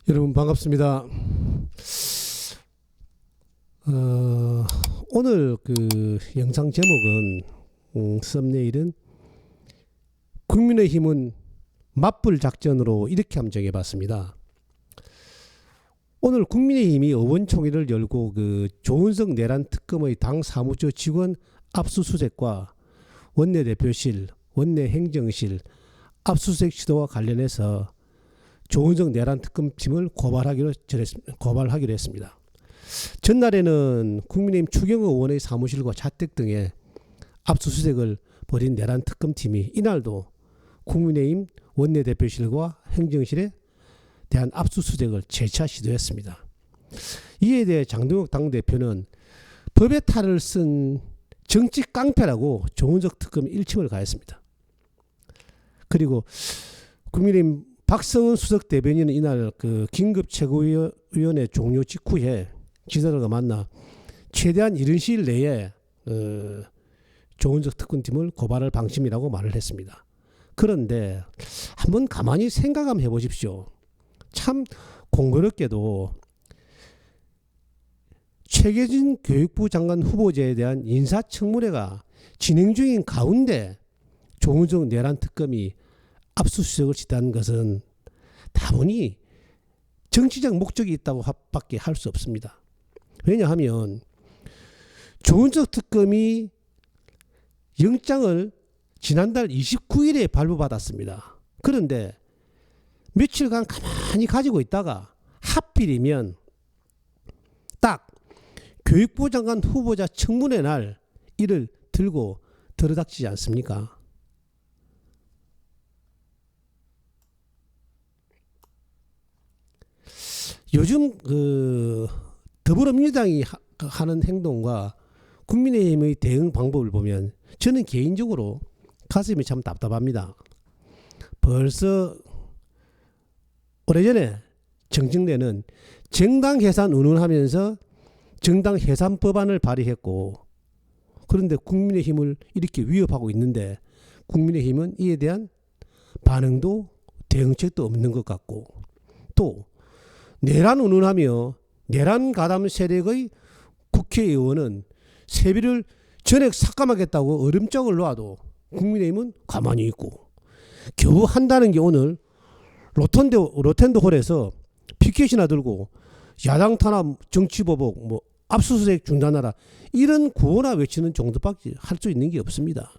여러분 반갑습니다. 오늘 그 영상 제목은 썸네일은 국민의힘은 맞불 작전으로 이렇게 함정해봤습니다. 오늘 국민의힘이 의원총회를 열고 그 조은석 내란 특검의 당 사무처 직원 압수수색과 원내대표실, 원내행정실 압수수색 시도와 관련해서 조은석 내란 특검팀을 고발하기로 했습니다. 전날에는 국민의힘 추경호 의원의 사무실과 자택 등에 압수수색을 벌인 내란 특검팀이 이날도 국민의힘 원내대표실과 행정실에 대한 압수수색을 재차 시도했습니다. 이에 대해 장동혁 당대표는 법의 탈을 쓴 정치 깡패라고 조은석 특검 일침을 가했습니다. 그리고 국민의힘 박성은 수석 대변인은 이날 그 긴급 최고위원회 종료 직후에 기자들과 만나 최대한 이른 시일 내에 조은석 특검팀을 고발할 방침이라고 말을 했습니다. 그런데 한번 가만히 생각 한번 해보십시오. 참 공교롭게도 최계진 교육부 장관 후보자에 대한 인사청문회가 진행 중인 가운데 조은석 내란 특검이 압수수색을 시도한 것은 다분히 정치적 목적이 있다고 밖에 할 수 없습니다. 왜냐하면 조은석 특검이 영장을 지난달 29일에 발부받았습니다. 그런데 며칠간 가만히 가지고 있다가 하필이면 딱 교육부 장관 후보자 청문회 날 이를 들고 들어닥치지 않습니까? 요즘 그 더불어민주당이 하는 행동과 국민의힘의 대응 방법을 보면 저는 개인적으로 가슴이 참 답답합니다. 벌써 오래전에 정청래는 정당 해산 운운하면서 정당 해산 법안을 발의했고, 그런데 국민의힘을 이렇게 위협하고 있는데 국민의힘은 이에 대한 반응도 대응책도 없는 것 같고, 또 내란 운운하며 내란 가담 세력의 국회의원은 세비를 전액 삭감하겠다고 얼음장을 놓아도 국민의힘은 가만히 있고, 겨우 한다는 게 오늘 로텐드홀에서 피켓이나 들고 야당 탄압 정치보복 뭐 압수수색 중단하라 이런 구호나 외치는 정도밖에 할 수 있는 게 없습니다.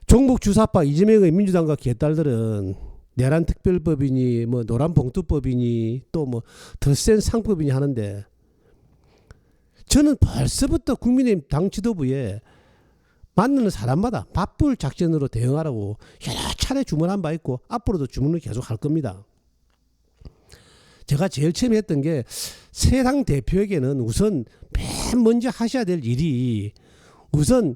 종북 주사파 이재명의 민주당과 개딸들은 내란 특별법이니 뭐 노란 봉투법이니 또 뭐 더 센 상법이니 하는데, 저는 벌써부터 국민의힘 당 지도부에 만나는 사람마다 맞불 작전으로 대응하라고 여러 차례 주문한 바 있고 앞으로도 주문을 계속 할 겁니다. 제가 제일 처음에 했던 게 새 당 대표에게는 우선 맨 먼저 하셔야 될 일이 우선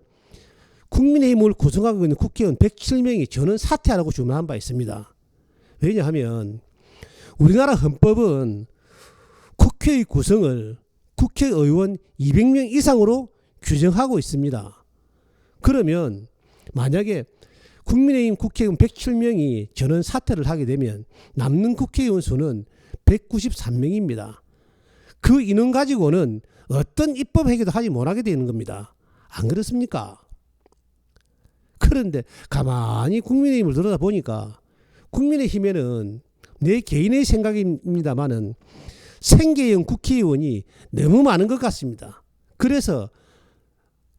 국민의힘을 구성하고 있는 국회의원 107명이 저는 사퇴하라고 주문한 바 있습니다. 왜냐하면 우리나라 헌법은 국회의 구성을 국회의원 200명 이상으로 규정하고 있습니다. 그러면 만약에 국민의힘 국회의원 107명이 전원 사퇴를 하게 되면 남는 국회의원 수는 193명입니다. 그 인원 가지고는 어떤 입법 회계도 하지 못하게 되는 겁니다. 안 그렇습니까? 그런데 가만히 국민의힘을 들여다보니까 국민의힘에는 내 개인의 생각입니다만은 생계형 국회의원이 너무 많은 것 같습니다. 그래서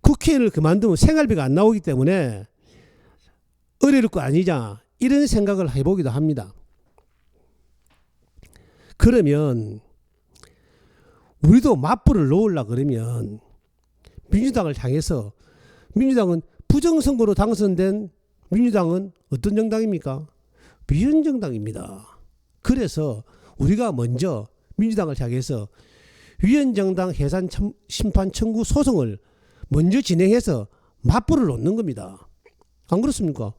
국회의원을 그만두면 생활비가 안 나오기 때문에 어려울 거 아니냐 이런 생각을 해보기도 합니다. 그러면 우리도 맞불을 놓으려고 그러면 민주당을 향해서, 민주당은 부정선거로 당선된 민주당은 어떤 정당입니까? 위헌정당입니다. 그래서 우리가 먼저 민주당을 향해서 위헌정당 해산 심판 청구 소송을 먼저 진행해서 맞불을 놓는 겁니다. 안 그렇습니까?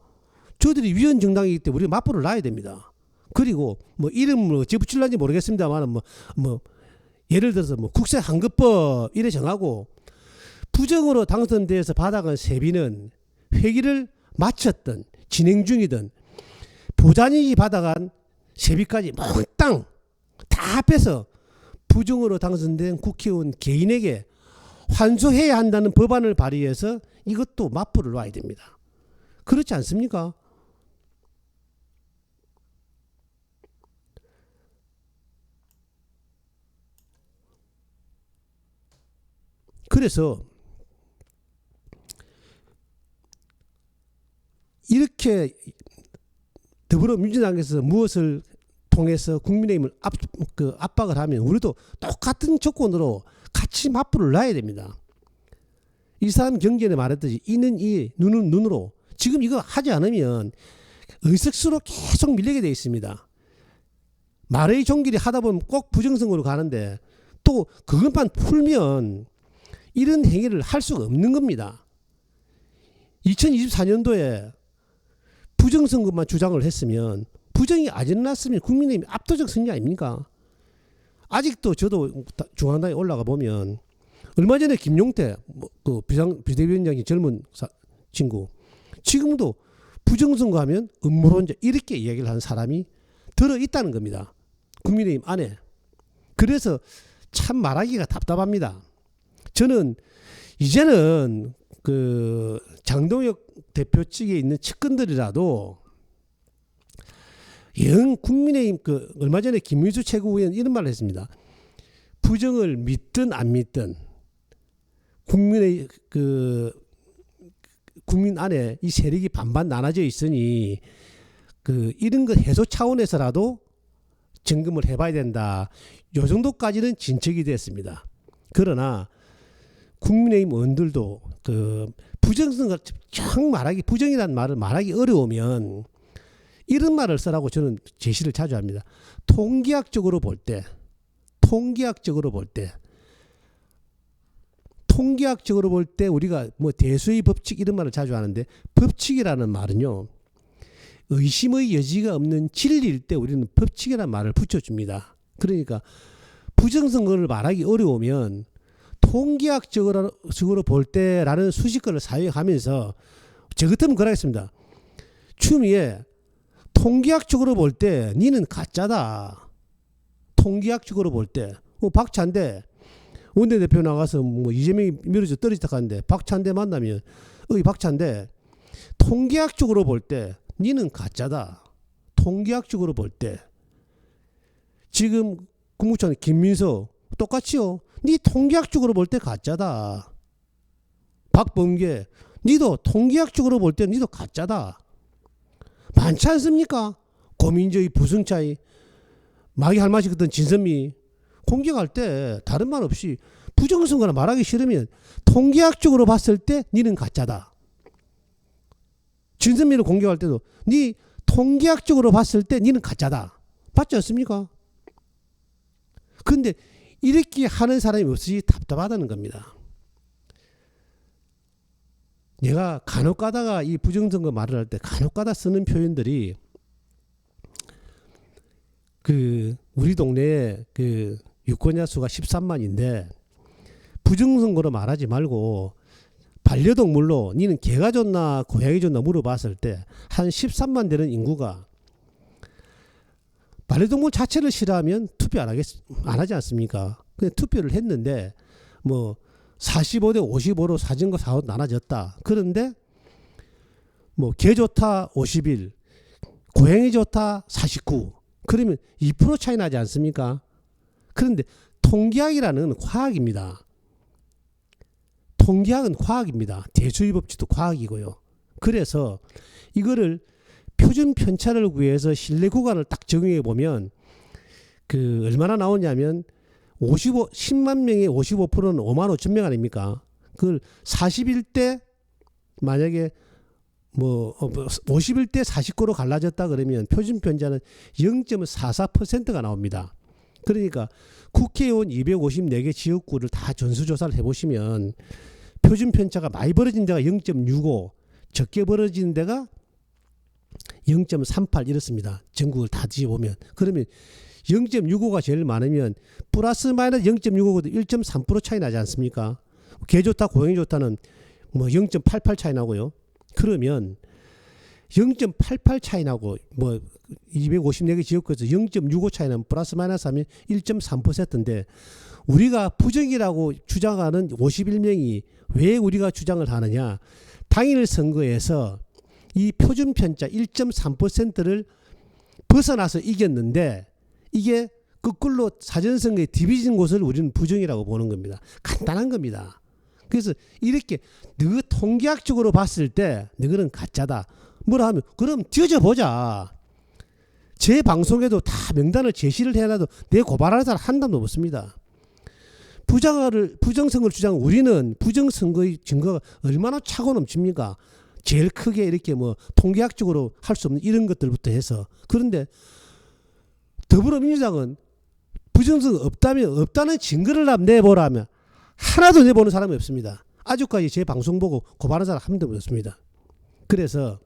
저들이 위헌정당이기 때문에 우리가 맞불을 놔야 됩니다. 그리고 뭐 이름을 어찌 붙일는지 모르겠습니다만 뭐 예를 들어서 뭐 국세환급법 이래 정하고 부정으로 당선돼서 받아간 세비는 회기를 마쳤든 진행 중이든 보좌진이 받아간 세비까지 몽땅 다 빼서 부정으로 당선된 국회의원 개인에게 환수해야 한다는 법안을 발의해서 이것도 맞불을 놔야 됩니다. 그렇지 않습니까? 그래서 이렇게 더불어민주당에서 무엇을 통해서 국민의힘을 압박을 하면 우리도 똑같은 조건으로 같이 맞불을 놔야 됩니다. 이 사람 경전에 말했듯이 이는 이, 눈은 눈으로. 지금 이거 하지 않으면 의석수로 계속 밀리게 되어 있습니다. 말의 종길이 하다 보면 꼭 부정선거로 가는데 또 그것만 풀면 이런 행위를 할 수가 없는 겁니다. 2024년도에 부정선거만 주장을 했으면 부정이 안 일어났으면 국민의힘 압도적 승리 아닙니까? 아직도 저도 중앙당에 올라가 보면 얼마 전에 김용태 그 비대위원장이 젊은 친구 지금도 부정선거 하면 음모론자 이렇게 이야기를 하는 사람이 들어있다는 겁니다. 국민의힘 안에. 그래서 참 말하기가 답답합니다. 저는 이제는 그 장동혁 대표 측에 있는 측근들이라도 영 국민의힘 그 얼마 전에 김민수 최고위원 이런 말을 했습니다. 부정을 믿든 안 믿든 국민의 그 국민 안에 이 세력이 반반 나눠져 있으니 그 이런 것 해소 차원에서라도 점검을 해봐야 된다. 요 정도까지는 진척이 됐습니다. 그러나 국민의힘 의원들도 그 부정선거 정 말하기 부정이라는 말을 말하기 어려우면 이런 말을 쓰라고 저는 제시를 자주 합니다. 통계학적으로 볼 때 우리가 뭐 대수의 법칙 이런 말을 자주 하는데 법칙이라는 말은요. 의심의 여지가 없는 진리일 때 우리는 법칙이라는 말을 붙여줍니다. 그러니까 부정선거를 말하기 어려우면 통계학적으로 볼 때라는 수식어를 사용하면서 저 같으면 그러겠습니다. 추미애 통계학적으로 볼 때 니는 가짜다. 통계학적으로 볼 때 박찬대 원내대표 나가서 뭐 이재명이 밀어져 떨어지다 하는데 박찬대 만나면 어이 박찬대 통계학적으로 볼 때 니는 가짜다. 통계학적으로 볼 때 지금 국무총리 김민석 똑같이요. 니 통계학적으로 볼 때 가짜다. 박범계 니도 통계학적으로 볼 때 니도 가짜다. 많지 않습니까? 고민저의 부승차이 마귀 할맛이 걷던 진선미 공격할 때 다른 말 없이 부정선거나 말하기 싫으면 통계학적으로 봤을 때 니는 가짜다. 진선미를 공격할 때도 니 통계학적으로 봤을 때 니는 가짜다. 맞지 않습니까? 그런데 이렇게 하는 사람이 없이 답답하다는 겁니다. 내가 간혹 가다가 이 부정선거 말을 할 때 간혹 가다 쓰는 표현들이 그 우리 동네에 그 유권자 수가 13만인데 부정선거로 말하지 말고 반려동물로 니는 개가 좋나 고양이 좋나 물어봤을 때 한 13만 되는 인구가 반려동물 자체를 싫어하면 투표 안 하지 않습니까? 근데 투표를 했는데 뭐 45대 55로 사진과 사후 나눠졌다. 그런데 뭐 개 좋다 51, 고양이 좋다 49. 그러면 2% 차이 나지 않습니까? 그런데 통계학이라는 과학입니다. 통계학은 과학입니다. 대수의 법칙도 과학이고요. 그래서 이거를 표준 편차를 구해서 신뢰 구간을 딱 적용해 보면 그 얼마나 나오냐면 10만 명의 55%는 5만 5천 명 아닙니까? 그걸 41대 만약에 뭐 51대 49로 갈라졌다 그러면 표준 편차는 0.44%가 나옵니다. 그러니까 국회의원 254개 지역구를 다 전수조사를 해보시면 표준 편차가 많이 벌어진 데가 0.65, 적게 벌어진 데가 0.38 이렇습니다. 전국을 다 뒤져보면. 그러면 0.65가 제일 많으면 플러스 마이너스 0.65도 1.3% 차이 나지 않습니까? 개 좋다 고양이 좋다는 뭐 0.88 차이 나고요. 그러면 0.88 차이 나고 뭐 254개 지역구에서 0.65 차이는 플러스 마이너스 하면 1.3%인데 우리가 부정이라고 주장하는 51명이 왜 우리가 주장을 하느냐. 당일 선거에서 이 표준편차 1.3%를 벗어나서 이겼는데 이게 거꾸로 사전선거에 뒤비진 곳을 우리는 부정이라고 보는 겁니다. 간단한 겁니다. 그래서 이렇게 너 통계학적으로 봤을 때 너희는 가짜다. 뭐라 하면 그럼 뒤져보자. 제 방송에도 다 명단을 제시를 해놔도 내 고발하는 사람 한 사람도 없습니다. 부정선거를 주장한 우리는 부정선거의 증거가 얼마나 차고 넘칩니까? 제일 크게 이렇게 뭐 통계학적으로 할 수 없는 이런 것들부터 해서. 그런데 더불어민주당은 부정선거 없다는 증거를 내보라면 하나도 내보는 사람이 없습니다. 아직까지 제 방송 보고 고발한 사람 한 명도 없습니다. 그래서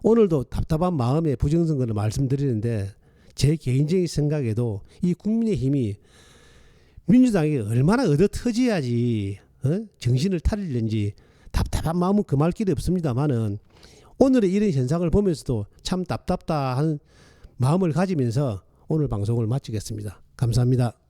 오늘도 답답한 마음에 부정선거를 말씀드리는데 제 개인적인 생각에도 이 국민의힘이 민주당이 얼마나 얻어 터져야지 정신을 차리는지 답답한 마음은 금할 길이 없습니다만은 오늘의 이런 현상을 보면서도 참 답답한 마음을 가지면서 오늘 방송을 마치겠습니다. 감사합니다.